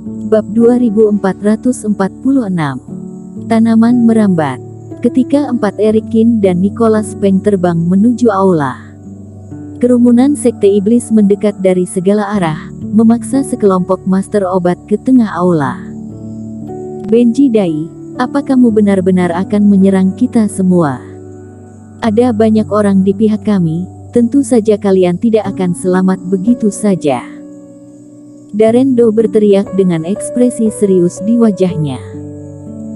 Bab 2446. Tanaman merambat. Ketika Erikin dan Nicholas Peng terbang menuju aula, kerumunan sekte iblis mendekat dari segala arah, memaksa sekelompok master obat ke tengah aula. Benji Dai, apa kamu benar-benar akan menyerang kita semua? Ada banyak orang di pihak kami, tentu saja kalian tidak akan selamat begitu saja. Darren Do berteriak dengan ekspresi serius di wajahnya.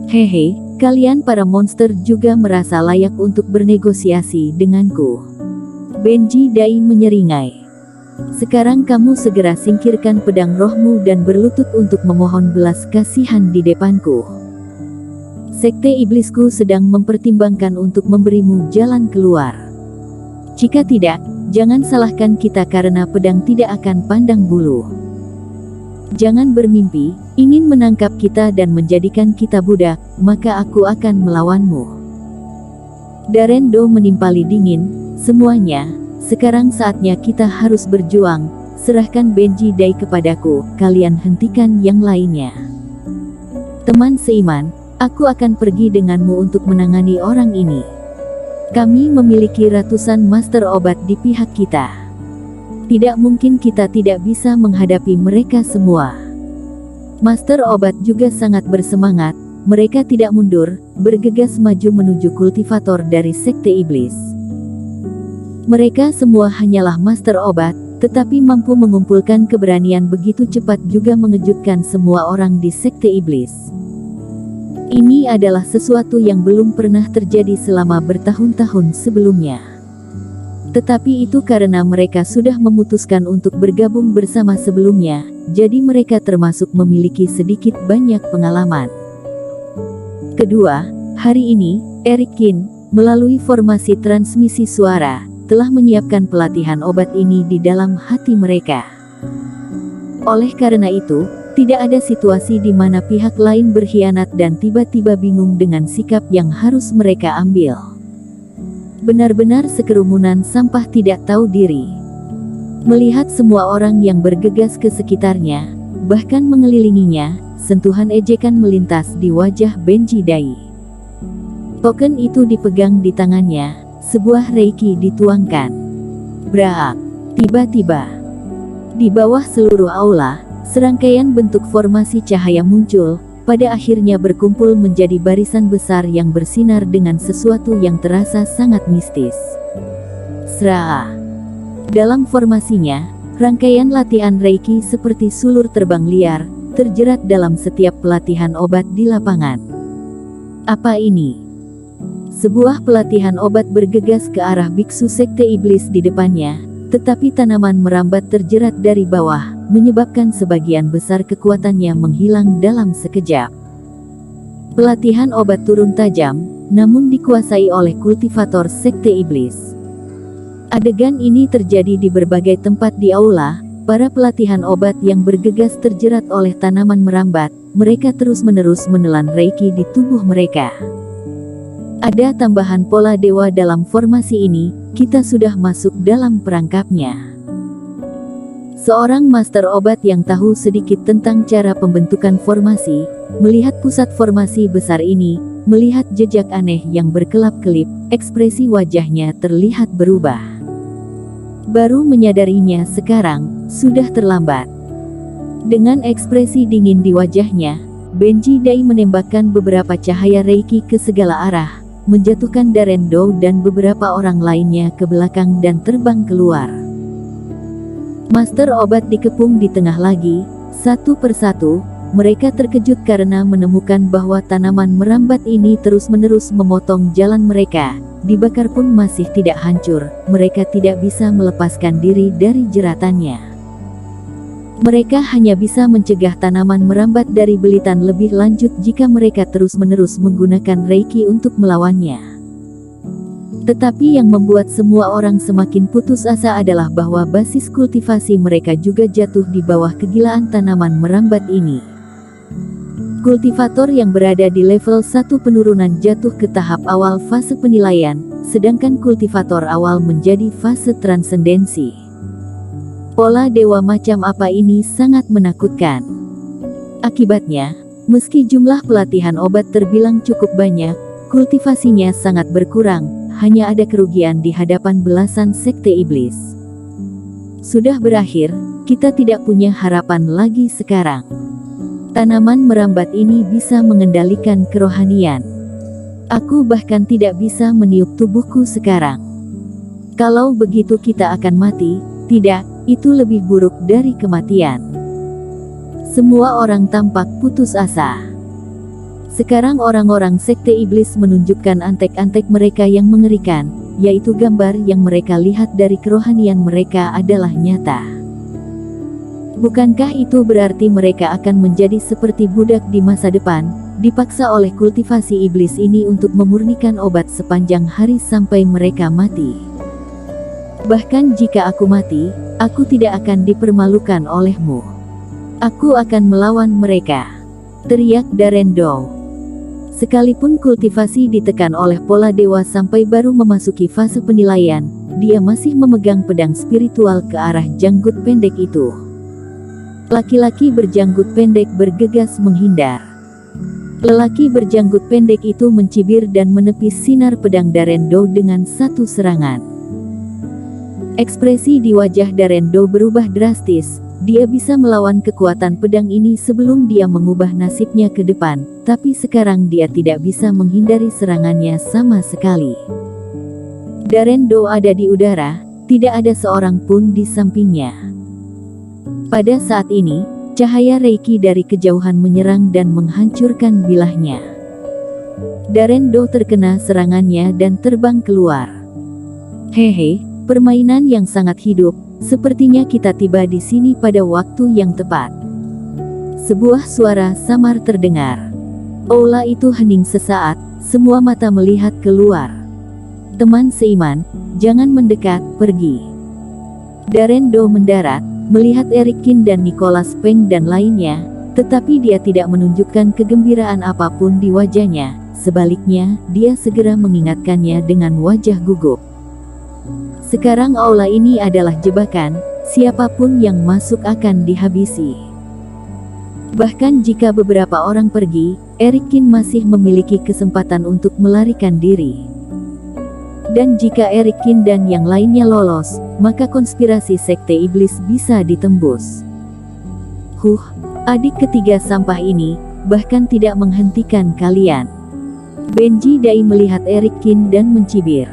Hehe, kalian para monster juga merasa layak untuk bernegosiasi denganku. Benji Dai menyeringai. Sekarang kamu segera singkirkan pedang rohmu dan berlutut untuk memohon belas kasihan di depanku. Sekte iblisku sedang mempertimbangkan untuk memberimu jalan keluar. Jika tidak, jangan salahkan kita karena pedang tidak akan pandang bulu. Jangan bermimpi, ingin menangkap kita dan menjadikan kita budak, maka aku akan melawanmu. Darren Do menimpali dingin, semuanya. Sekarang saatnya kita harus berjuang, serahkan Benji Dai kepadaku, kalian hentikan yang lainnya. Teman seiman, aku akan pergi denganmu untuk menangani orang ini. Kami memiliki ratusan master obat di pihak kita. Tidak mungkin kita tidak bisa menghadapi mereka semua. Master obat juga sangat bersemangat, mereka tidak mundur, bergegas maju menuju kultivator dari sekte iblis. Mereka semua hanyalah master obat, tetapi mampu mengumpulkan keberanian begitu cepat juga mengejutkan semua orang di sekte iblis. Ini adalah sesuatu yang belum pernah terjadi selama bertahun-tahun sebelumnya. Tetapi itu karena mereka sudah memutuskan untuk bergabung bersama sebelumnya, jadi mereka termasuk memiliki sedikit banyak pengalaman. Kedua, hari ini, Erikin, melalui formasi transmisi suara, telah menyiapkan pelatihan obat ini di dalam hati mereka. Oleh karena itu, tidak ada situasi di mana pihak lain berkhianat dan tiba-tiba bingung dengan sikap yang harus mereka ambil. Benar-benar sekerumunan sampah tidak tahu diri. Melihat semua orang yang bergegas ke sekitarnya, bahkan mengelilinginya, sentuhan ejekan melintas di wajah Benji Dai. Token itu dipegang di tangannya. Sebuah reiki dituangkan. Braak. Tiba-tiba, di bawah seluruh aula, serangkaian bentuk formasi cahaya muncul, pada akhirnya berkumpul menjadi barisan besar yang bersinar dengan sesuatu yang terasa sangat mistis. Sraa. Dalam formasinya, rangkaian latihan reiki seperti sulur terbang liar, terjerat dalam setiap pelatihan obat di lapangan. Apa ini? Sebuah pelatihan obat bergegas ke arah biksu sekte iblis di depannya, tetapi tanaman merambat terjerat dari bawah, menyebabkan sebagian besar kekuatannya menghilang dalam sekejap. Pelatihan obat turun tajam, namun dikuasai oleh kultivator sekte iblis. Adegan ini terjadi di berbagai tempat di aula, para pelatihan obat yang bergegas terjerat oleh tanaman merambat, mereka terus-menerus menelan reiki di tubuh mereka. Ada tambahan pola dewa dalam formasi ini, kita sudah masuk dalam perangkapnya. Seorang master obat yang tahu sedikit tentang cara pembentukan formasi, melihat pusat formasi besar ini, melihat jejak aneh yang berkelap-kelip, ekspresi wajahnya terlihat berubah. Baru menyadarinya sekarang, sudah terlambat. Dengan ekspresi dingin di wajahnya, Benji Dai menembakkan beberapa cahaya reiki ke segala arah, menjatuhkan Darren Do dan beberapa orang lainnya ke belakang dan terbang keluar. Master obat dikepung di tengah lagi, satu persatu, mereka terkejut karena menemukan bahwa tanaman merambat ini terus-menerus memotong jalan mereka, dibakar pun masih tidak hancur, mereka tidak bisa melepaskan diri dari jeratannya. Mereka hanya bisa mencegah tanaman merambat dari belitan lebih lanjut jika mereka terus-menerus menggunakan reiki untuk melawannya. Tetapi yang membuat semua orang semakin putus asa adalah bahwa basis kultivasi mereka juga jatuh di bawah kegilaan tanaman merambat ini. Kultivator yang berada di level 1 penurunan jatuh ke tahap awal fase penilaian, sedangkan kultivator awal menjadi fase transendensi. Pola dewa macam apa ini sangat menakutkan. Akibatnya, meski jumlah pelatihan obat terbilang cukup banyak, kultivasinya sangat berkurang, hanya ada kerugian di hadapan belasan sekte iblis. Sudah berakhir, kita tidak punya harapan lagi sekarang. Tanaman merambat ini bisa mengendalikan kerohanian. Aku bahkan tidak bisa meniup tubuhku sekarang. Kalau begitu kita akan mati, tidak, itu lebih buruk dari kematian. Semua orang tampak putus asa. Sekarang orang-orang sekte iblis menunjukkan antek-antek mereka yang mengerikan, yaitu gambar yang mereka lihat dari kerohanian mereka adalah nyata. Bukankah itu berarti mereka akan menjadi seperti budak di masa depan, dipaksa oleh kultivasi iblis ini untuk memurnikan obat sepanjang hari sampai mereka mati? Bahkan jika aku mati, aku tidak akan dipermalukan olehmu. Aku akan melawan mereka, teriak Darendou. Sekalipun kultivasi ditekan oleh pola dewa sampai baru memasuki fase penilaian, dia masih memegang pedang spiritual ke arah janggut pendek itu. Laki-laki berjanggut pendek bergegas menghindar. Lelaki berjanggut pendek itu mencibir dan menepis sinar pedang Darendou dengan satu serangan. Ekspresi di wajah Darendou berubah drastis. Dia bisa melawan kekuatan pedang ini sebelum dia mengubah nasibnya ke depan, tapi sekarang dia tidak bisa menghindari serangannya sama sekali. Darendou ada di udara, tidak ada seorang pun di sampingnya. Pada saat ini, cahaya Reiki dari kejauhan menyerang dan menghancurkan bilahnya. Darendou terkena serangannya dan terbang keluar. Hehe, permainan yang sangat hidup. Sepertinya kita tiba di sini pada waktu yang tepat. Sebuah suara samar terdengar. Aula itu hening sesaat, semua mata melihat keluar. Teman seiman, jangan mendekat, pergi. Darendou mendarat, melihat Erikin dan Nicholas Peng dan lainnya, tetapi dia tidak menunjukkan kegembiraan apapun di wajahnya. Sebaliknya, dia segera mengingatkannya dengan wajah gugup. Sekarang aula ini adalah jebakan, siapapun yang masuk akan dihabisi. Bahkan jika beberapa orang pergi, Erikin masih memiliki kesempatan untuk melarikan diri. Dan jika Erikin dan yang lainnya lolos, maka konspirasi sekte iblis bisa ditembus. Adik ketiga sampah ini, bahkan tidak menghentikan kalian. Benji Dai melihat Erikin dan mencibir.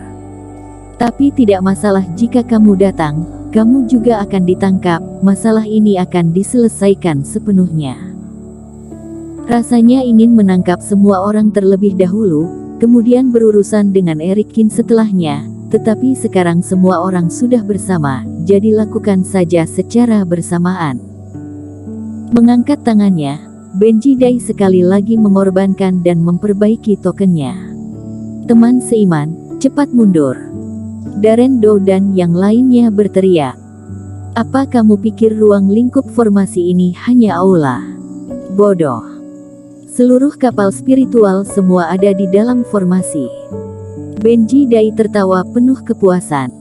Tapi tidak masalah jika kamu datang, kamu juga akan ditangkap, masalah ini akan diselesaikan sepenuhnya. Rasanya ingin menangkap semua orang terlebih dahulu, kemudian berurusan dengan Erikin setelahnya, tetapi sekarang semua orang sudah bersama, jadi lakukan saja secara bersamaan. Mengangkat tangannya, Benji Dai sekali lagi mengorbankan dan memperbaiki tokennya. Teman seiman, cepat mundur. Darendou dan yang lainnya berteriak. Apa kamu pikir ruang lingkup formasi ini hanya aula? Bodoh. Seluruh kapal spiritual semua ada di dalam formasi. Benji Dai tertawa penuh kepuasan.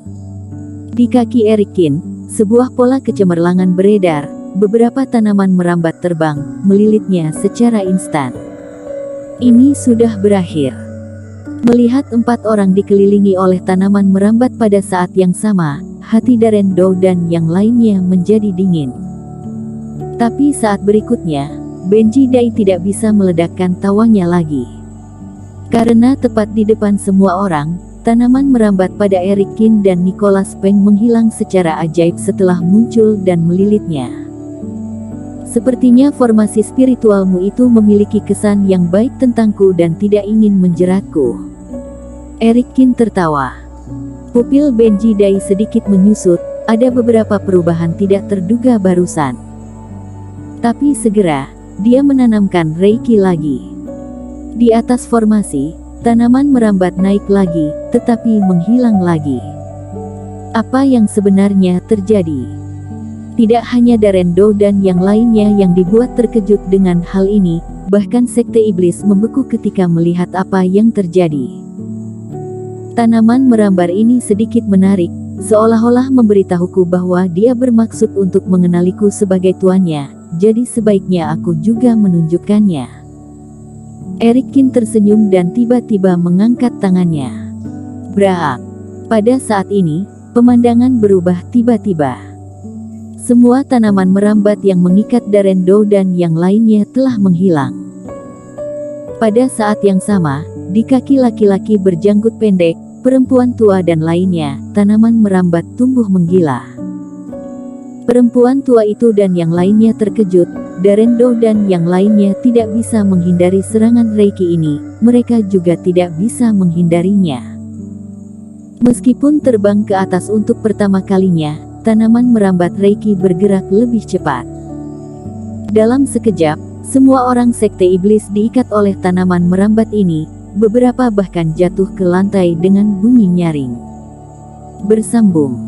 Di kaki Erikin, sebuah pola kecemerlangan beredar, beberapa tanaman merambat terbang, melilitnya secara instan. Ini sudah berakhir. Melihat 4 orang dikelilingi oleh tanaman merambat pada saat yang sama, hati Darendou dan yang lainnya menjadi dingin. Tapi saat berikutnya, Benji Dai tidak bisa meledakkan tawanya lagi. Karena tepat di depan semua orang, tanaman merambat pada Erikin dan Nicholas Peng menghilang secara ajaib setelah muncul dan melilitnya. Sepertinya formasi spiritualmu itu memiliki kesan yang baik tentangku dan tidak ingin menjeratku. Erikin tertawa. Pupil Benji Dai sedikit menyusut, ada beberapa perubahan tidak terduga barusan. Tapi segera, dia menanamkan Reiki lagi. Di atas formasi, tanaman merambat naik lagi, tetapi menghilang lagi. Apa yang sebenarnya terjadi? Tidak hanya Darendou dan yang lainnya yang dibuat terkejut dengan hal ini, bahkan sekte iblis membeku ketika melihat apa yang terjadi. Tanaman merambat ini sedikit menarik, seolah-olah memberitahuku bahwa dia bermaksud untuk mengenaliku sebagai tuannya. jadi sebaiknya aku juga menunjukkannya. Erikin tersenyum dan tiba-tiba mengangkat tangannya. Braak. Pada saat ini, pemandangan berubah tiba-tiba. Semua tanaman merambat yang mengikat Darendo dan yang lainnya telah menghilang. Pada saat yang sama, di kaki laki-laki berjanggut pendek, perempuan tua dan lainnya, tanaman merambat tumbuh menggila. Perempuan tua itu dan yang lainnya terkejut. Darendo dan yang lainnya tidak bisa menghindari serangan Reiki ini, mereka juga tidak bisa menghindarinya. Meskipun terbang ke atas untuk pertama kalinya, tanaman merambat Reiki bergerak lebih cepat. Dalam sekejap, semua orang Sekte Iblis diikat oleh tanaman merambat ini, beberapa bahkan jatuh ke lantai dengan bunyi nyaring. Bersambung.